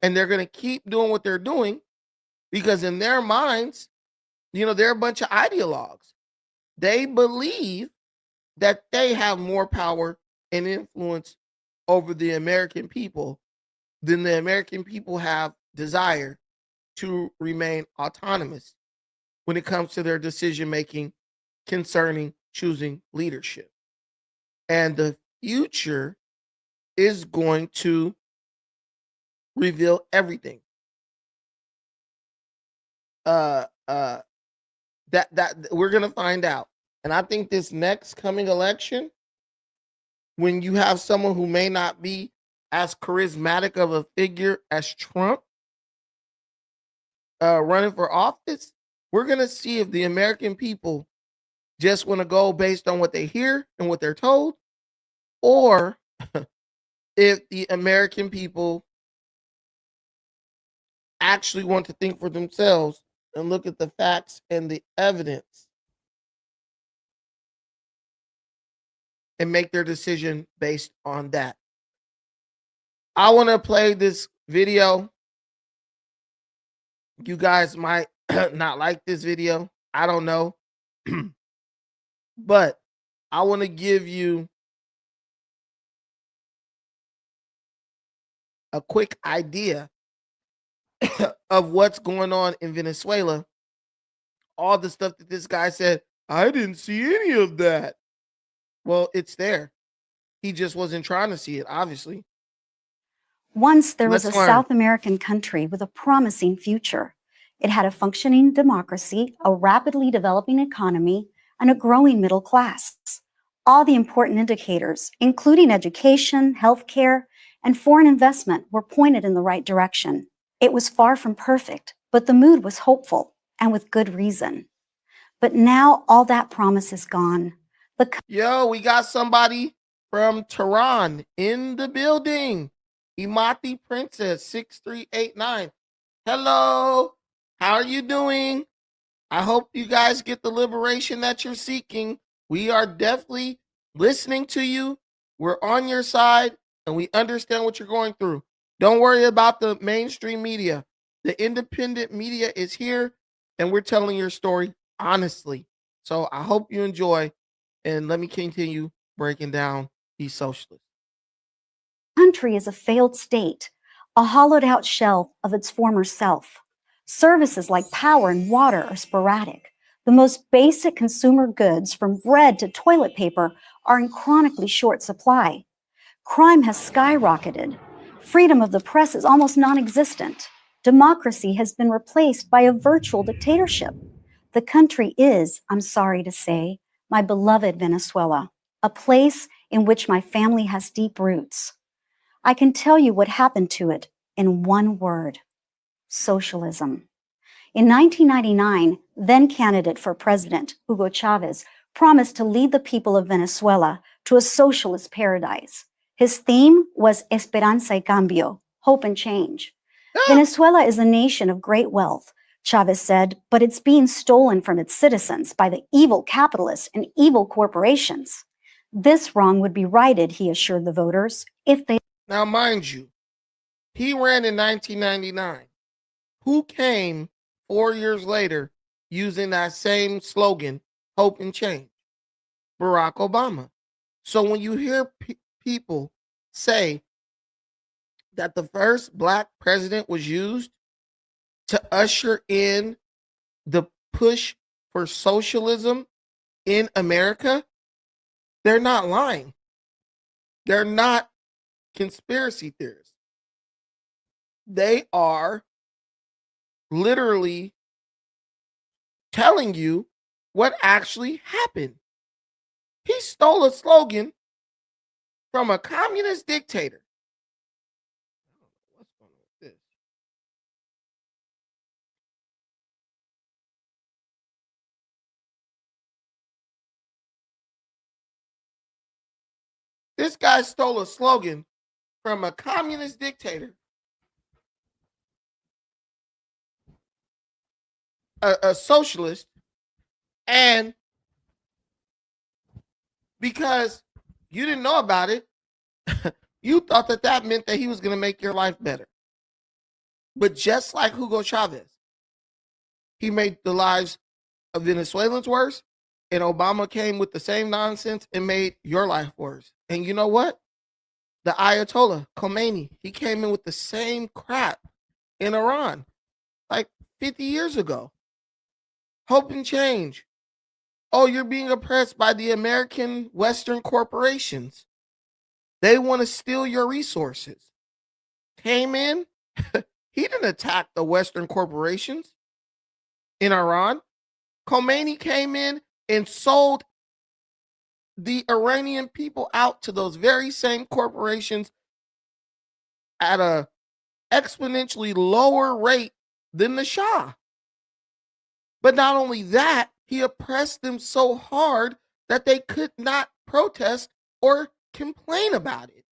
And they're going to keep doing what they're doing because in their minds, they're a bunch of ideologues. They believe that they have more power and influence over the American people than the American people have desire to remain autonomous when it comes to their decision making concerning choosing leadership. And the future is going to reveal everything. That we're going to find out. And I think this next coming election, when you have someone who may not be as charismatic of a figure as Trump running for office, we're going to see if the American people just want to go based on what they hear and what they're told, or if the American people actually want to think for themselves and look at the facts and the evidence and make their decision based on that. I want to play this video. You guys might not like this video. I don't know. But I want to give you a quick idea of what's going on in Venezuela. All the stuff that this guy said, I didn't see any of that. Well, it's there. He just wasn't trying to see it, obviously. Once there was a Let's learn. South American country with a promising future. It had a functioning democracy, a rapidly developing economy, and a growing middle class. All the important indicators, including education, healthcare, and foreign investment, were pointed in the right direction. It was far from perfect, but the mood was hopeful. and with good reason. But now all that promise is gone. Yo, we got somebody from Tehran in the building. Imati Princess 6389. Hello. How are you doing? I hope you guys get the liberation that you're seeking. We are definitely listening to you. We're on your side and we understand what you're going through. Don't worry about the mainstream media. The independent media is here and we're telling your story honestly. So I hope you enjoy and let me continue breaking down these socialists. Country is a failed state, a hollowed out shell of its former self. Services like power and water are sporadic. The most basic consumer goods, from bread to toilet paper, are in chronically short supply. Crime has skyrocketed. Freedom of the press is almost non-existent. Democracy has been replaced by a virtual dictatorship. The country is, I'm sorry to say, my beloved Venezuela, a place in which my family has deep roots. I can tell you what happened to it in one word: socialism. In 1999, then candidate for president Hugo Chavez promised to lead the people of Venezuela to a socialist paradise. His theme was Esperanza y Cambio, hope and change. Venezuela is a nation of great wealth, Chavez said, but it's being stolen from its citizens by the evil capitalists and evil corporations. This wrong would be righted, he assured the voters, if they... Now, mind you, he ran in 1999. Who came 4 years later using that same slogan, hope and change? Barack Obama. So when you hear people say that the first black president was used to usher in the push for socialism in America, they're not lying. They're not conspiracy theorists. They are literally telling you what actually happened. He stole a slogan from a communist dictator. What's going on with this? This guy stole a slogan from a communist dictator, a socialist, and because you didn't know about it, you thought that that meant that he was going to make your life better. But just like Hugo Chavez, he made the lives of Venezuelans worse, and Obama came with the same nonsense and made your life worse. And you know what? The Ayatollah Khomeini, he came in with the same crap in Iran like 50 years ago. Hope and change. Oh, you're being oppressed by the American Western corporations. They want to steal your resources. Came in, he didn't attack the Western corporations in Iran. Khomeini came in and sold the Iranian people out to those very same corporations at a exponentially lower rate than the Shah. But not only that, he oppressed them so hard that they could not protest or complain about it.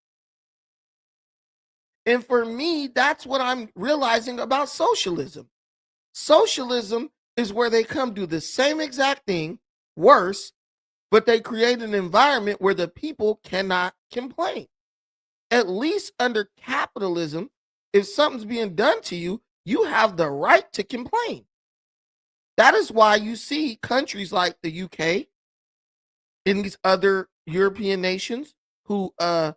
And for me, that's what I'm realizing about socialism. Socialism is where they come do the same exact thing, worse, but they create an environment where the people cannot complain. At least under capitalism, if something's being done to you, you have the right to complain. That is why you see countries like the UK and these other European nations where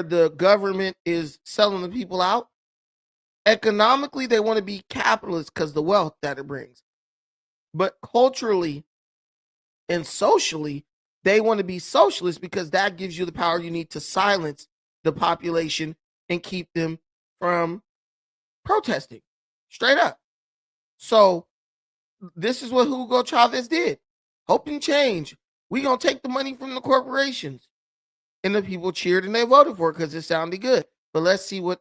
the government is selling the people out. Economically, they want to be capitalists because the wealth that it brings. But culturally and socially, they want to be socialists because that gives you the power you need to silence the population and keep them from protesting. Straight up. So this is what Hugo Chavez did. Hope and change. We're going to take the money from the corporations. And the people cheered and they voted for it because it sounded good. But let's see what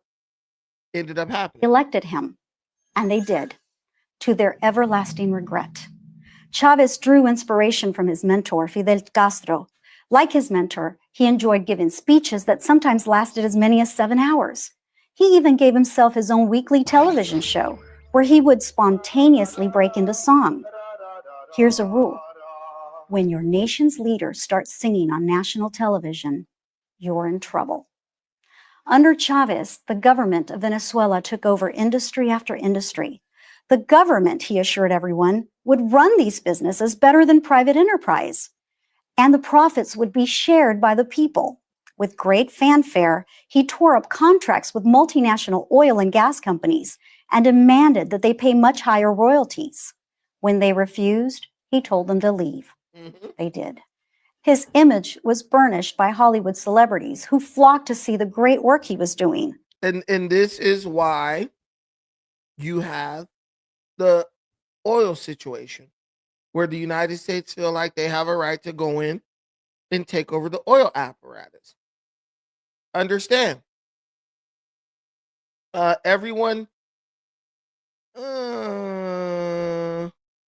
ended up happening. Elected him. And they did, to their everlasting regret. Chavez drew inspiration from his mentor, Fidel Castro. Like his mentor, he enjoyed giving speeches that sometimes lasted as many as 7 hours. He even gave himself his own weekly television show, where he would spontaneously break into song. Here's a rule. When your nation's leader starts singing on national television, you're in trouble. Under Chavez, the government of Venezuela took over industry after industry. The government, he assured everyone, would run these businesses better than private enterprise, and the profits would be shared by the people. With great fanfare, he tore up contracts with multinational oil and gas companies and demanded that they pay much higher royalties. When they refused, he told them to leave. They did. His image was burnished by Hollywood celebrities who flocked to see the great work he was doing. And this is why you have the oil situation, where the United States feel like they have a right to go in and take over the oil apparatus. Understand? Everyone,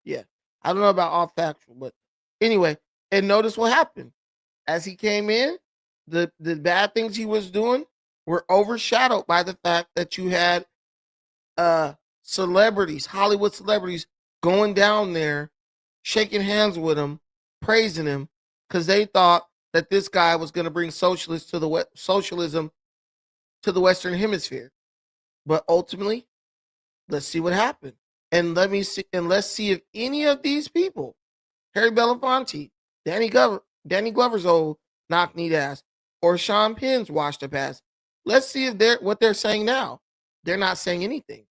yeah, I don't know about all factual, but anyway, and notice what happened. As he came in, the bad things he was doing were overshadowed by the fact that you had celebrities, Hollywood celebrities, going down there, shaking hands with him, praising him, because they thought that this guy was going to bring socialism to the Western Hemisphere. But ultimately, let's see what happened, and let's see if any of these people, Harry Belafonte, Danny Glover's old knock-kneed ass, or Sean Penn's washed up ass. Let's see if what they're saying now. They're not saying anything.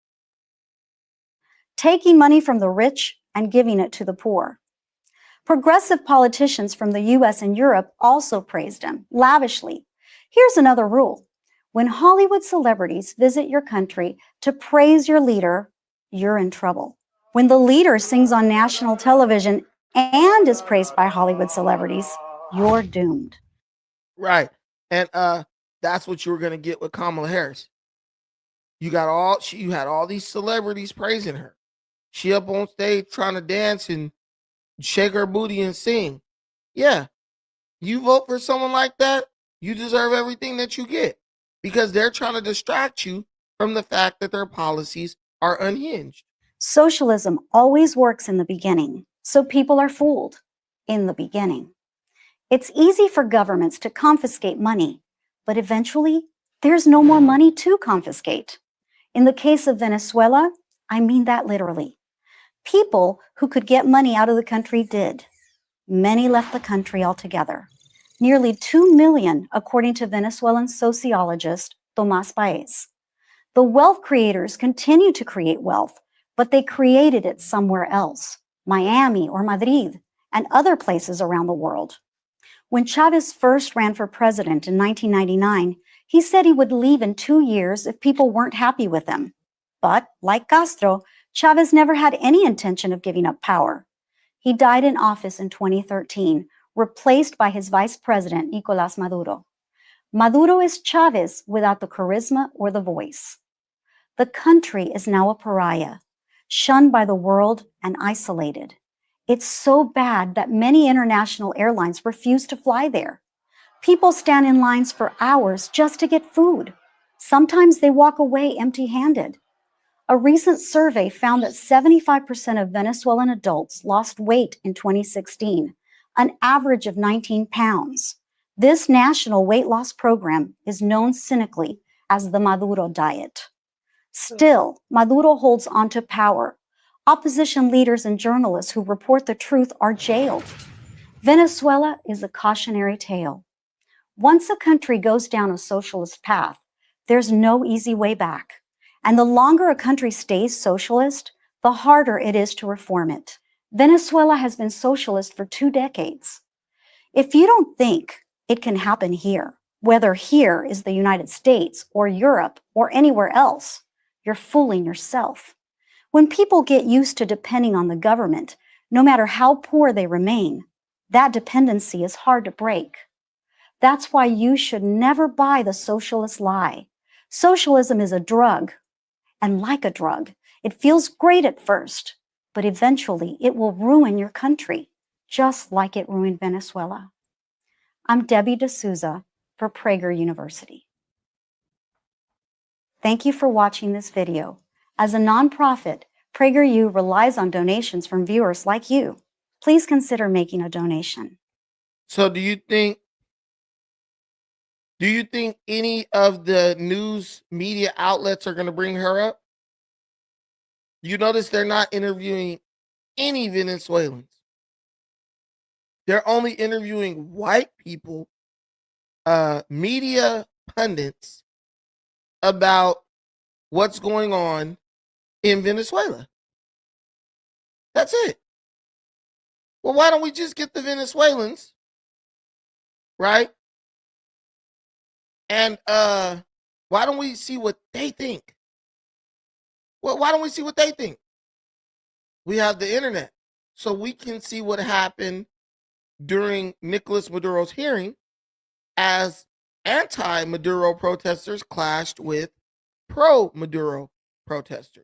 Taking money from the rich and giving it to the poor. Progressive politicians from the US and Europe also praised him lavishly. Here's another rule. When Hollywood celebrities visit your country to praise your leader, you're in trouble. When the leader sings on national television and is praised by Hollywood celebrities, you're doomed. Right. And that's what you were going to get with Kamala Harris. You had all these celebrities praising her. She up on stage trying to dance and shake her booty and sing. Yeah. You vote for someone like that, you deserve everything that you get, because they're trying to distract you from the fact that their policies are unhinged. Socialism always works in the beginning, so people are fooled in the beginning. It's easy for governments to confiscate money, but eventually there's no more money to confiscate. In the case of Venezuela, I mean that literally. People who could get money out of the country did. Many left the country altogether. Nearly 2 million, according to Venezuelan sociologist Tomás Paez. The wealth creators continue to create wealth, but they created it somewhere else, Miami or Madrid, and other places around the world. When Chavez first ran for president in 1999, he said he would leave in 2 years if people weren't happy with him. But, like Castro, Chavez never had any intention of giving up power. He died in office in 2013, replaced by his vice president, Nicolás Maduro. Maduro is Chavez without the charisma or the voice. The country is now a pariah, shunned by the world and isolated. It's so bad that many international airlines refuse to fly there. People stand in lines for hours just to get food. Sometimes they walk away empty-handed. A recent survey found that 75% of Venezuelan adults lost weight in 2016, an average of 19 pounds. This national weight loss program is known cynically as the Maduro diet. Still, Maduro holds onto power. Opposition leaders and journalists who report the truth are jailed. Venezuela is a cautionary tale. Once a country goes down a socialist path, there's no easy way back. And the longer a country stays socialist, the harder it is to reform it. Venezuela has been socialist for 2 decades. If you don't think it can happen here, whether here is the United States or Europe or anywhere else, you're fooling yourself. When people get used to depending on the government, no matter how poor they remain, that dependency is hard to break. That's why you should never buy the socialist lie. Socialism is a drug. And like a drug, it feels great at first, but eventually it will ruin your country, just like it ruined Venezuela. I'm Debbie D'Souza for Prager University. Thank you for watching this video. As a nonprofit, PragerU relies on donations from viewers like you. Please consider making a donation. So do you think any of the news media outlets are going to bring her up? You notice they're not interviewing any Venezuelans. They're only interviewing white people, media pundits, about what's going on in Venezuela. That's it. Well, why don't we just get the Venezuelans, right? And why don't we see what they think? Well, why don't we see what they think? We have the internet, so we can see what happened during Nicolas Maduro's hearing as anti-Maduro protesters clashed with pro-Maduro protesters.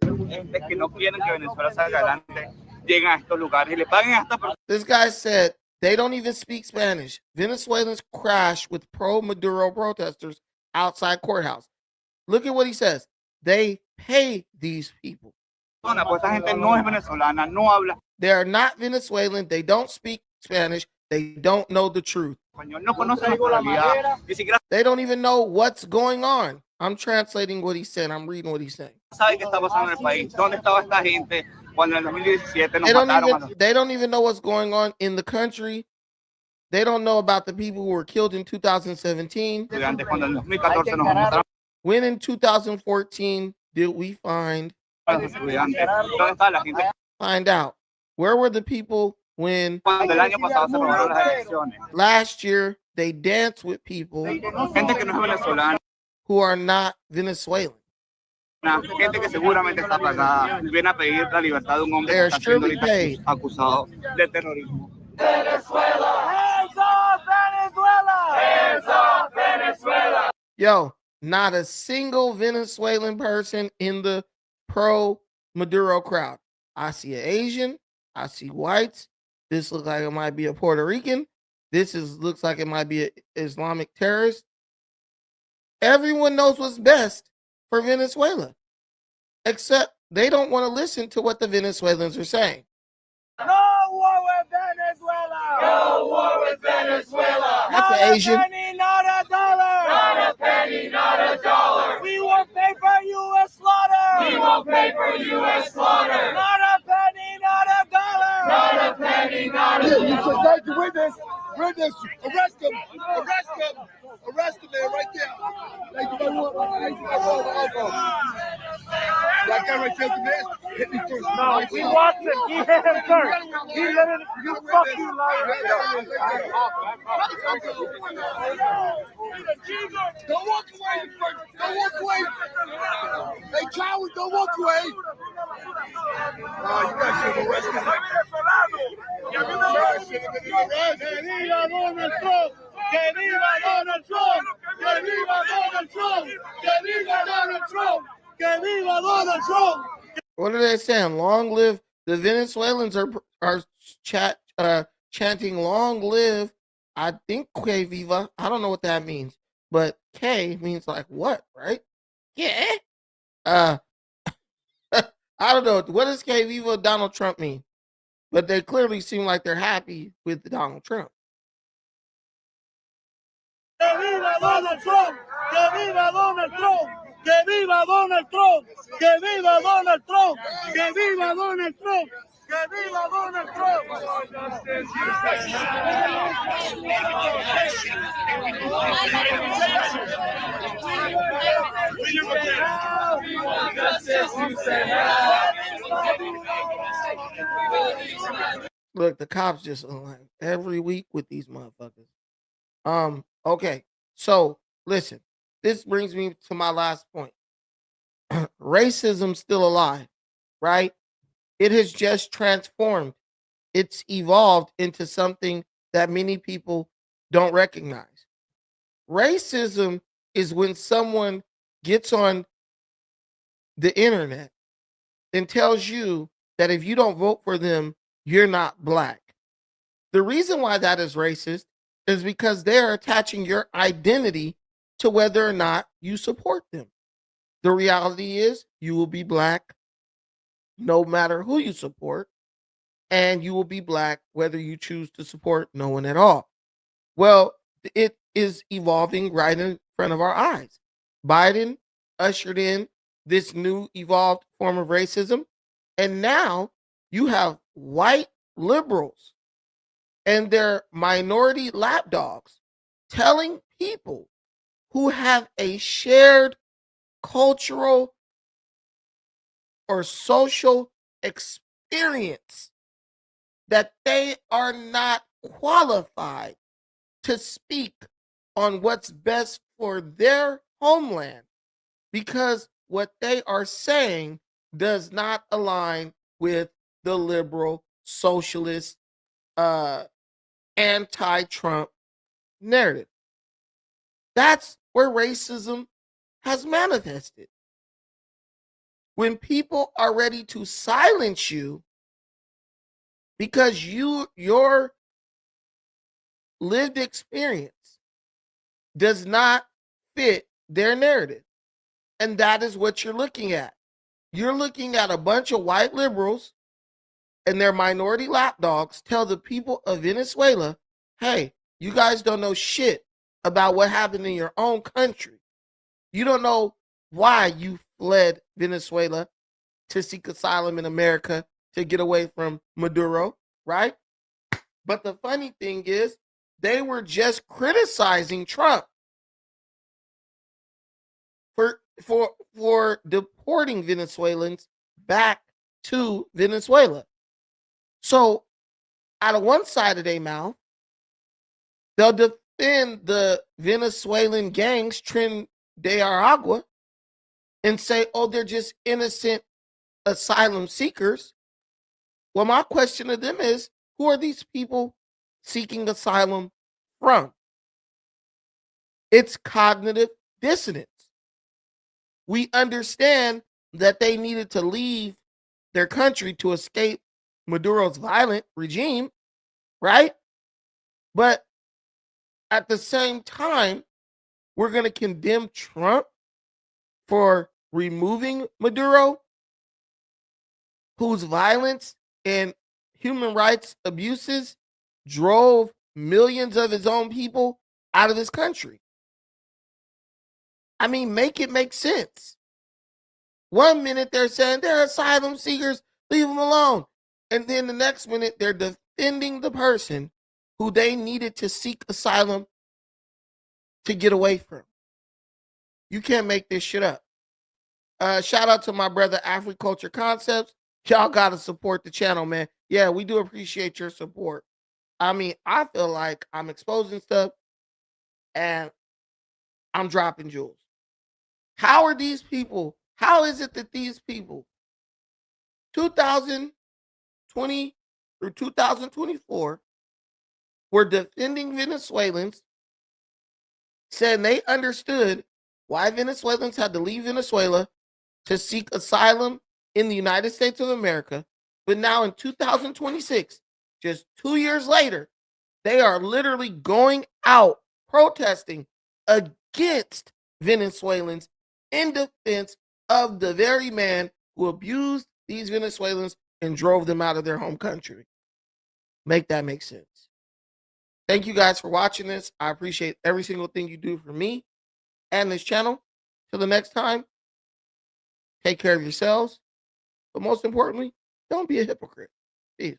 This guy said they don't even speak Spanish. Venezuelans crash with pro-Maduro protesters outside courthouse. Look at what he says. They pay these people. They are not Venezuelan. They don't speak Spanish. They don't know the truth. They don't even know what's going on. I'm translating what he said. I'm reading what he's saying. They don't even know what's going on in the country. They don't know about the people who were killed in 2017. When in 2014 did we find out? Where were the people when last year they danced with people who are not Venezuelan? They are surely paid. Yo, not a single Venezuelan person in the pro-Maduro crowd. I see an Asian. I see whites. This looks like it might be a Puerto Rican. Looks like it might be an Islamic terrorist. Everyone knows what's best for Venezuela, except they don't want to listen to what the Venezuelans are saying. No war with Venezuela! No war with Venezuela! That's an Asian. Not a penny, not a dollar! Not a penny, not a dollar! We won't pay for U.S. slaughter! We won't pay for U.S. slaughter! Not a penny, not a dollar! Not a penny, not a dollar! You should take the witness! Witness! Arrest him! Arrest him! Arrest him there, right there! Thank you very much. That guy right there, the man, hit me first. No, he wants it. He hit him first. He let it. You fuck you, liar. Don't walk away. Don't walk away. Hey, coward, don't walk away. Oh, you guys should have arrested him. You guys should have been arrested. Que viva Donald Trump. Que viva Donald Trump. Que viva Donald Trump. Que viva Donald Trump. Que viva Donald Trump. What are they saying? Long live the Venezuelans are chanting long live. I think que viva. I don't know what that means, but que means like what, right? Yeah. I don't know. What does que viva Donald Trump mean? But they clearly seem like they're happy with Donald Trump. Que viva Donald Trump. Que viva Donald Trump. Que viva Donald Trump. Que viva Donald Trump. Que viva Donald Trump. Que viva Donald Trump. Look, the cops just like every week with these motherfuckers. Okay. So listen, this brings me to my last point. Racism's still alive, right? It has just transformed. It's evolved into something that many people don't recognize. Racism is when someone gets on the internet and tells you that if you don't vote for them, you're not black. The reason why that is racist is because they are attaching your identity to whether or not you support them. The reality is you will be black no matter who you support, and you will be black whether you choose to support no one at all. Well, it is evolving right in front of our eyes. Biden ushered in this new evolved form of racism, and now you have white liberals and their minority lapdogs telling people who have a shared cultural or social experience that they are not qualified to speak on what's best for their homeland because what they are saying does not align with the liberal socialist anti-Trump narrative. That's where racism has manifested. When people are ready to silence you because your lived experience does not fit their narrative. And that is what you're looking at. You're looking at a bunch of white liberals and their minority lapdogs tell the people of Venezuela, hey, you guys don't know shit about what happened in your own country. You don't know why you fled Venezuela to seek asylum in America to get away from Maduro, right? But the funny thing is, they were just criticizing Trump for deporting Venezuelans back to Venezuela. So out of one side of their mouth, they'll defend the Venezuelan gangs, Tren de Aragua, and say, oh, they're just innocent asylum seekers. Well, my question to them is, who are these people seeking asylum from? It's cognitive dissonance. We understand that they needed to leave their country to escape Maduro's violent regime, right? But at the same time, we're going to condemn Trump for removing Maduro, whose violence and human rights abuses drove millions of his own people out of his country. I mean, make it make sense. One minute they're saying they're asylum seekers, leave them alone. And then the next minute they're defending the person who they needed to seek asylum to get away from. You can't make this shit up. Shout out to my brother Africulture Concepts. Y'all got to support the channel, man. Yeah, we do appreciate your support. I mean, I feel like I'm exposing stuff and I'm dropping jewels. How are these people? How is it that these people, 2020 through 2024, were defending Venezuelans, saying they understood why Venezuelans had to leave Venezuela to seek asylum in the United States of America, but now in 2026, just 2 years later, they are literally going out protesting against Venezuelans in defense of the very man who abused these Venezuelans and drove them out of their home country. Make that make sense. Thank you guys for watching this. I appreciate every single thing you do for me and this channel. Till the next time, take care of yourselves. But most importantly, don't be a hypocrite. Peace.